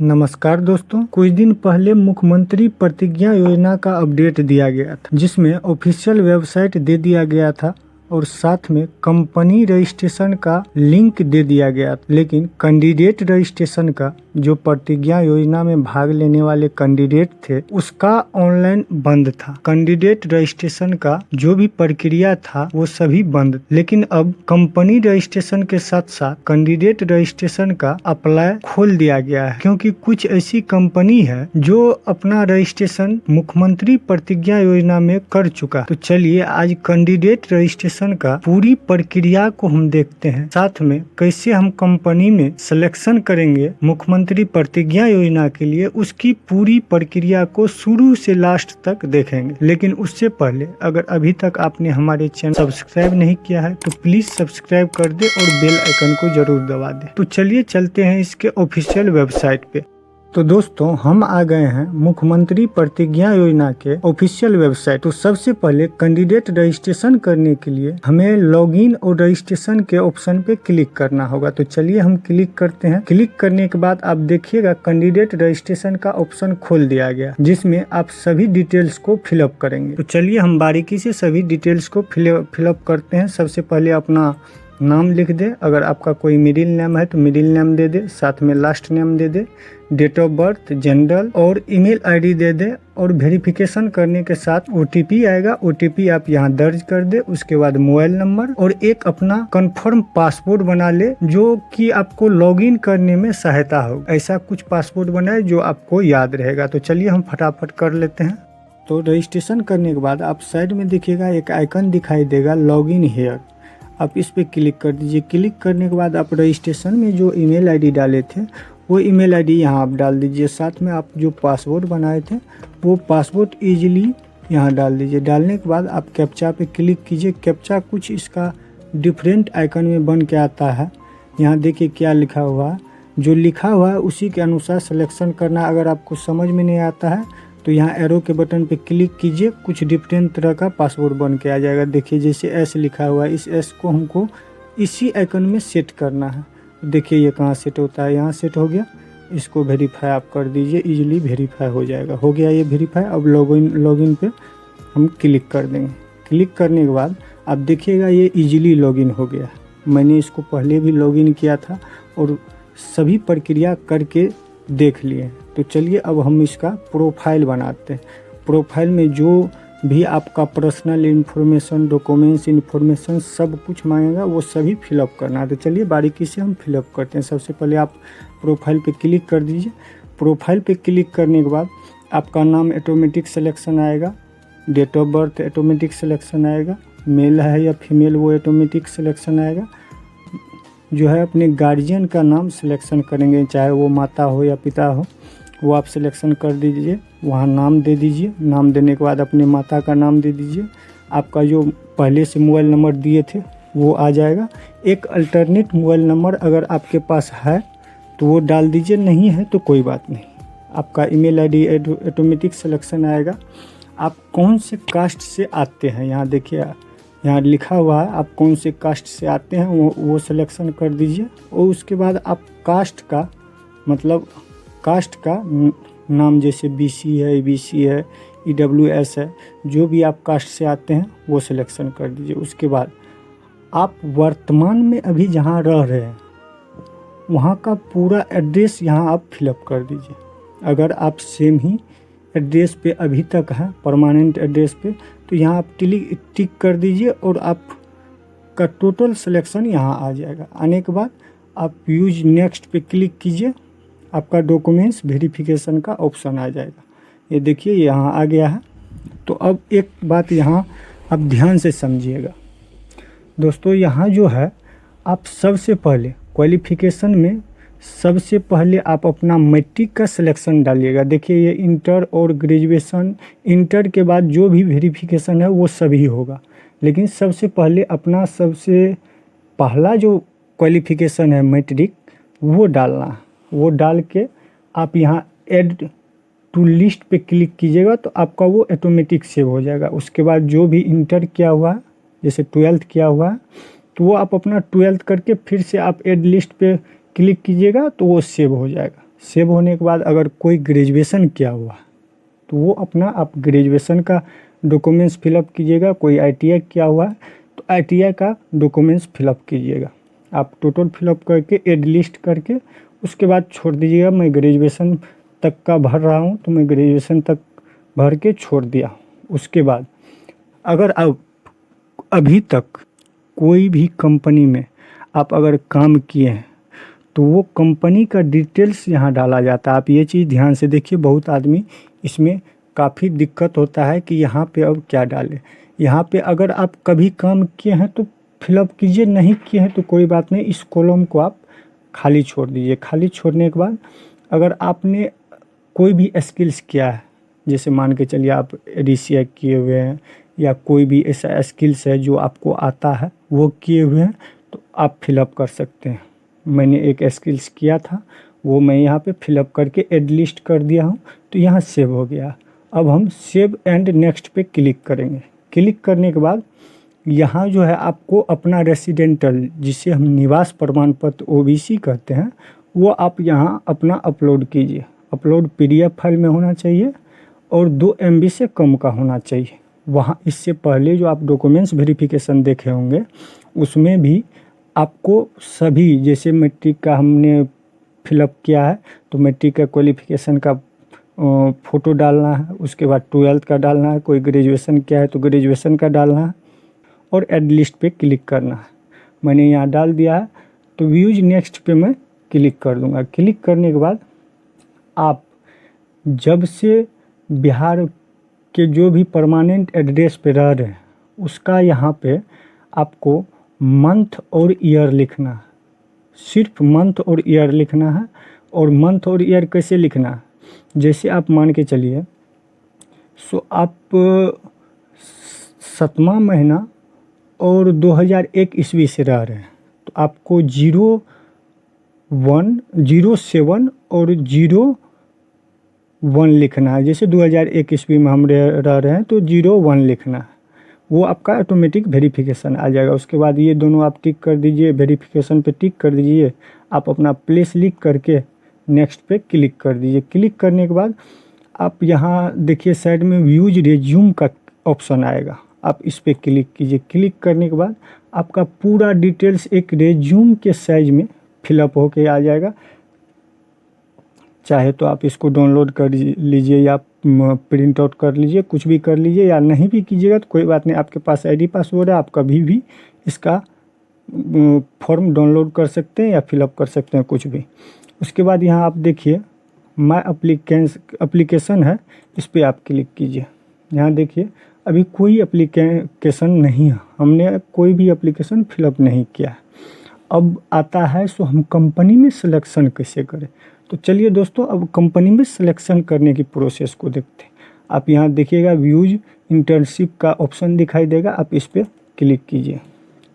नमस्कार दोस्तों, कुछ दिन पहले मुख्यमंत्री प्रतिज्ञा योजना का अपडेट दिया गया था, जिसमें ऑफिशियल वेबसाइट दे दिया गया था और साथ में कंपनी रजिस्ट्रेशन का लिंक दे दिया गया था। लेकिन कैंडिडेट रजिस्ट्रेशन का जो प्रतिज्ञा योजना में भाग लेने वाले कैंडिडेट थे, उसका ऑनलाइन बंद था। कैंडिडेट रजिस्ट्रेशन का जो भी प्रक्रिया था वो सभी बंद। लेकिन अब कंपनी रजिस्ट्रेशन के साथ साथ कैंडिडेट रजिस्ट्रेशन का अप्लाई खोल दिया गया है, क्योंकि कुछ ऐसी कंपनी है जो अपना रजिस्ट्रेशन मुख्यमंत्री प्रतिज्ञा योजना में कर चुका। तो चलिए आज कैंडिडेट रजिस्ट्रेशन का पूरी प्रक्रिया को हम देखते हैं, साथ में कैसे हम कंपनी में सिलेक्शन करेंगे मुख्यमंत्री प्रतिज्ञा योजना के लिए, उसकी पूरी प्रक्रिया को शुरू से लास्ट तक देखेंगे। लेकिन उससे पहले अगर अभी तक आपने हमारे चैनल सब्सक्राइब नहीं किया है तो प्लीज सब्सक्राइब कर दे और बेल आइकन को जरूर दबा दे। तो चलिए चलते हैं इसके ऑफिशियल वेबसाइट पे। तो दोस्तों हम आ गए हैं मुख्यमंत्री प्रतिज्ञा योजना के ऑफिशियल वेबसाइट। तो सबसे पहले कैंडिडेट रजिस्ट्रेशन करने के लिए हमें लॉगिन और रजिस्ट्रेशन के ऑप्शन पे क्लिक करना होगा। तो चलिए हम क्लिक करते हैं। क्लिक करने के बाद आप देखिएगा कैंडिडेट रजिस्ट्रेशन का ऑप्शन खोल दिया गया, जिसमें आप सभी डिटेल्स को फिलअप करेंगे। तो चलिए हम बारीकी से सभी डिटेल्स को फिलअप करते हैं। सबसे पहले अपना नाम लिख दे, अगर आपका कोई मिडिल नेम है तो मिडिल नेम दे दे, साथ में लास्ट नेम दे दे, डेट ऑफ बर्थ, जनरल और ईमेल आईडी दे दे। और वेरिफिकेशन करने के साथ ओटीपी आएगा, ओटीपी आप यहाँ दर्ज कर दे। उसके बाद मोबाइल नंबर और एक अपना कंफर्म पासपोर्ट बना ले, जो कि आपको लॉगिन करने में सहायता हो। ऐसा कुछ पासपोर्ट बनाए जो आपको याद रहेगा। तो चलिए हम फटाफट कर लेते हैं। तो रजिस्ट्रेशन करने के बाद आप साइड में देखिएगा एक आइकन दिखाई देगा, लॉगिन हेयर। आप इस पे क्लिक कर दीजिए। क्लिक करने के बाद आप रजिस्ट्रेशन में जो ईमेल आईडी डाले थे वो ईमेल आईडी यहाँ आप डाल दीजिए। साथ में आप जो पासवर्ड बनाए थे वो पासवर्ड इजीली यहाँ डाल दीजिए। डालने के बाद आप कैप्चा पे क्लिक कीजिए। कैप्चा कुछ इसका डिफरेंट आइकन में बन के आता है। यहाँ देखिए क्या लिखा हुआ है, जो लिखा हुआ है उसी के अनुसार सिलेक्शन करना। अगर आपको समझ में नहीं आता है तो यहाँ एरो के बटन पे क्लिक कीजिए, कुछ डिफरेंट तरह का पासवर्ड बन के आ जाएगा। देखिए जैसे एस लिखा हुआ है, इस एस को हमको इसी आइकन में सेट करना है। देखिए ये कहाँ सेट होता है, यहाँ सेट हो गया। इसको वेरीफाई आप कर दीजिए, इजीली वेरीफाई हो जाएगा। हो गया ये वेरीफाई। अब लॉगिन पे हम क्लिक कर देंगे। क्लिक करने के बाद आप देखिएगा ये इजीली लॉगिन हो गया। मैंने इसको पहले भी लॉगिन किया था और सभी प्रक्रिया करके देख लिए। तो चलिए अब हम इसका प्रोफाइल बनाते हैं। प्रोफाइल में जो भी आपका पर्सनल इन्फॉर्मेशन, डॉक्यूमेंट्स इन्फॉर्मेशन सब कुछ मांगेगा, वो सभी फिलअप करना है। तो चलिए बारीकी से हम फिलअप करते हैं। सबसे पहले आप प्रोफाइल पे क्लिक कर दीजिए। प्रोफाइल पे क्लिक करने के बाद आपका नाम ऑटोमेटिक सिलेक्शन आएगा, date of birth automatic selection आएगा, मेल है या फीमेल वो ऑटोमेटिक सिलेक्शन आएगा। जो है अपने गार्जियन का नाम सिलेक्शन करेंगे, चाहे वो माता हो या पिता हो, वो आप सिलेक्शन कर दीजिए। वहाँ नाम दे दीजिए। नाम देने के बाद अपने माता का नाम दे दीजिए। आपका जो पहले से मोबाइल नंबर दिए थे वो आ जाएगा। एक अल्टरनेट मोबाइल नंबर अगर आपके पास है तो वो डाल दीजिए, नहीं है तो कोई बात नहीं। आपका ईमेल आईडी ऑटोमेटिक सिलेक्शन आएगा। आप कौन से कास्ट से आते हैं, यहाँ देखिए यहाँ लिखा हुआ है आप कौन से कास्ट से आते हैं, वो सिलेक्शन कर दीजिए। और उसके बाद आप कास्ट का मतलब कास्ट का नाम, जैसे बीसी है, ईबीसी है, ईडब्ल्यूएस है, जो भी आप कास्ट से आते हैं वो सिलेक्शन कर दीजिए। उसके बाद आप वर्तमान में अभी जहाँ रह रहे हैं वहाँ का पूरा एड्रेस यहाँ आप फिलअप कर दीजिए। अगर आप सेम ही एड्रेस पे अभी तक हैं, परमानेंट एड्रेस पे, तो यहाँ आप टिक कर दीजिए और आपका टोटल सिलेक्शन यहाँ आ जाएगा। आने के बाद आप यूज नेक्स्ट पे क्लिक कीजिए। आपका डॉक्यूमेंट्स वेरिफिकेशन का ऑप्शन आ जाएगा। ये देखिए यहाँ आ गया है। तो अब एक बात यहाँ आप ध्यान से समझिएगा दोस्तों, यहाँ जो है आप सबसे पहले क्वालिफिकेशन में सबसे पहले आप अपना मैट्रिक का सिलेक्शन डालिएगा। देखिए ये इंटर और ग्रेजुएशन, इंटर के बाद जो भी वेरिफिकेशन है वो सभी होगा, लेकिन सबसे पहले अपना सबसे पहला जो क्वालिफिकेशन है मैट्रिक, वो डालना है। वो डाल के आप यहाँ ऐड टू लिस्ट पे क्लिक कीजिएगा तो आपका वो ऑटोमेटिक सेव हो जाएगा। उसके बाद जो भी इंटर किया हुआ है, जैसे 12th किया हुआ है, तो वो आप अपना 12th करके फिर से आप ऐड लिस्ट पे क्लिक कीजिएगा तो वो सेव हो जाएगा। सेव होने के बाद अगर कोई ग्रेजुएशन किया हुआ तो वो अपना आप ग्रेजुएशन का डॉक्यूमेंट्स फिलअप कीजिएगा। कोई ITI किया हुआ है तो ITI का डॉक्यूमेंट्स फिलअप कीजिएगा। आप टोटल फिलअप करके एड लिस्ट करके उसके बाद छोड़ दीजिएगा। मैं ग्रेजुएशन तक का भर रहा हूँ तो मैं ग्रेजुएशन तक भर के छोड़ दिया। उसके बाद अगर आप अभी तक कोई भी कंपनी में आप अगर काम किए हैं तो वो कंपनी का डिटेल्स यहाँ डाला जाता है। आप ये चीज़ ध्यान से देखिए, बहुत आदमी इसमें काफ़ी दिक्कत होता है कि यहाँ पे अब क्या डालें। यहाँ पे अगर आप कभी काम किए हैं तो फिलअप कीजिए, नहीं किए हैं तो कोई बात नहीं, इस कॉलम को आप खाली छोड़ दीजिए। खाली छोड़ने के बाद अगर आपने कोई भी स्किल्स किया है, जैसे मान के चलिए आप DCI किए हुए हैं या कोई भी ऐसा स्किल्स है जो आपको आता है वो किए हुए हैं तो आप फिलअप कर सकते हैं। मैंने एक स्किल्स किया था वो मैं यहाँ पे फिलअप करके एड लिस्ट कर दिया हूँ तो यहाँ सेव हो गया। अब हम सेव एंड नेक्स्ट पे क्लिक करेंगे। क्लिक करने के बाद यहाँ जो है आपको अपना रेसिडेंटल, जिसे हम निवास प्रमाण पत्र OBC कहते हैं, वो आप यहाँ अपना अपलोड कीजिए। अपलोड PDF फाइल में होना चाहिए और 2 MB से कम का होना चाहिए। वहाँ इससे पहले जो आप डॉक्यूमेंट्स वेरिफिकेशन देखे होंगे उसमें भी आपको सभी, जैसे मैट्रिक का हमने फिलअप किया है तो मैट्रिक का क्वालिफिकेशन का फ़ोटो डालना है, उसके बाद 12th का डालना है, कोई ग्रेजुएशन किया है तो ग्रेजुएशन का डालना है और एड लिस्ट पे क्लिक करना है। मैंने यहाँ डाल दिया है तो व्यूज नेक्स्ट पे मैं क्लिक कर दूँगा। क्लिक करने के बाद आप जब से बिहार के जो भी परमानेंट एड्रेस पे रह रहे हैं उसका यहाँ पे आपको मंथ और ईयर लिखना है। सिर्फ मंथ और ईयर लिखना है। और मंथ और ईयर कैसे लिखना है, जैसे आप मान के चलिए आप 7वां महीना और 2001 ईस्वी से रह रहे हैं तो आपको 01, 07 और 01 लिखना है। जैसे 2001 ईस्वी में हम रह रहे हैं तो 01 लिखना है, वो आपका ऑटोमेटिक वेरिफिकेशन आ जाएगा। उसके बाद ये दोनों आप टिक कर दीजिए, वेरिफिकेशन पे टिक कर दीजिए। आप अपना प्लेस लिख करके नेक्स्ट पे क्लिक कर दीजिए। क्लिक करने के बाद आप यहाँ देखिए साइड में व्यूज रेज्यूम का ऑप्शन आएगा, आप इस पर क्लिक कीजिए। क्लिक करने के बाद आपका पूरा डिटेल्स एक रेज्यूम के साइज में फिलअप होके आ जाएगा। चाहे तो आप इसको डाउनलोड कर लीजिए या प्रिंट आउट कर लीजिए, कुछ भी कर लीजिए, या नहीं भी कीजिएगा तो कोई बात नहीं। आपके पास ID पासवर्ड है, आप कभी भी इसका फॉर्म डाउनलोड कर सकते हैं या फिलअप कर सकते हैं, कुछ भी। उसके बाद यहाँ आप देखिए माय एप्लीकेशन है, इस पर आप क्लिक कीजिए। यहाँ देखिए अभी कोई एप्लीकेशन नहीं है, हमने कोई भी एप्लीकेशन फिलअप नहीं किया है। अब आता है सो हम कंपनी में सिलेक्शन कैसे करें। तो चलिए दोस्तों अब कंपनी में सिलेक्शन करने की प्रोसेस को देखते हैं। आप यहाँ देखिएगा व्यूज इंटर्नशिप का ऑप्शन दिखाई देगा, आप इस पर क्लिक कीजिए।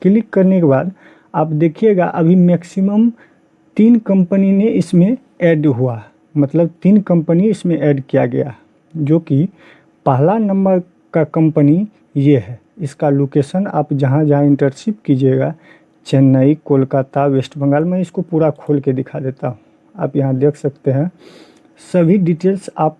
क्लिक करने के बाद आप देखिएगा अभी मैक्सिमम 3 कंपनी ने इसमें ऐड हुआ, मतलब 3 कंपनी इसमें ऐड किया गया, जो कि पहला नंबर का कंपनी ये है। इसका लोकेशन आप जहाँ जहाँ इंटर्नशिप कीजिएगा, चेन्नई, कोलकाता, वेस्ट बंगाल, मैं इसको पूरा खोल के दिखा देता हूँ। आप यहाँ देख सकते हैं सभी डिटेल्स आप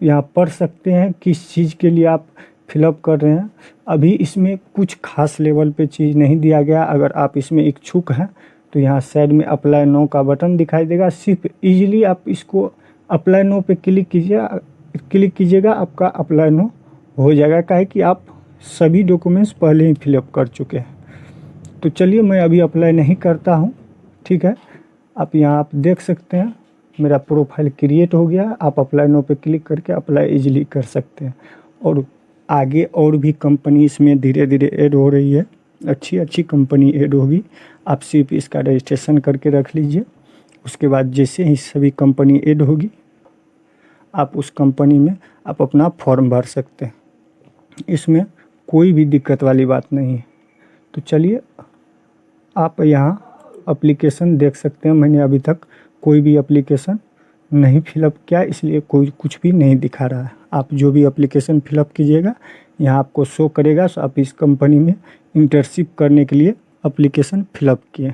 यहाँ पढ़ सकते हैं, किस चीज़ के लिए आप फिलअप कर रहे हैं। अभी इसमें कुछ खास लेवल पे चीज़ नहीं दिया गया। अगर आप इसमें इच्छुक हैं तो यहाँ साइड में अप्लाई नो का बटन दिखाई देगा, सिर्फ इजीली आप इसको अप्लाई नो पे क्लिक कीजिएगा, आपका अप्लाई नो हो जाएगा। काहे कि आप सभी डॉक्यूमेंट्स पहले ही फिलअप कर चुके हैं। तो चलिए मैं अभी अप्लाई नहीं करता हूँ, ठीक है। आप यहाँ आप देख सकते हैं मेरा प्रोफाइल क्रिएट हो गया। आप अप्लाई नो पे क्लिक करके अप्लाई इजीली कर सकते हैं। और आगे और भी कंपनी इसमें धीरे धीरे ऐड हो रही है, अच्छी अच्छी कंपनी ऐड होगी। आप सिर्फ इसका रजिस्ट्रेशन करके रख लीजिए। उसके बाद जैसे ही सभी कंपनी ऐड होगी आप उस कंपनी में आप अपना फॉर्म भर सकते हैं। इसमें कोई भी दिक्कत वाली बात नहीं है। तो चलिए आप यहाँ एप्लीकेशन देख सकते हैं, मैंने अभी तक कोई भी एप्लीकेशन नहीं फिलअप किया, इसलिए कोई कुछ भी नहीं दिखा रहा है। आप जो भी एप्लीकेशन फिलअप कीजिएगा यहाँ आपको शो करेगा। सो आप इस कंपनी में इंटर्नशिप करने के लिए एप्लीकेशन फिलअप किए।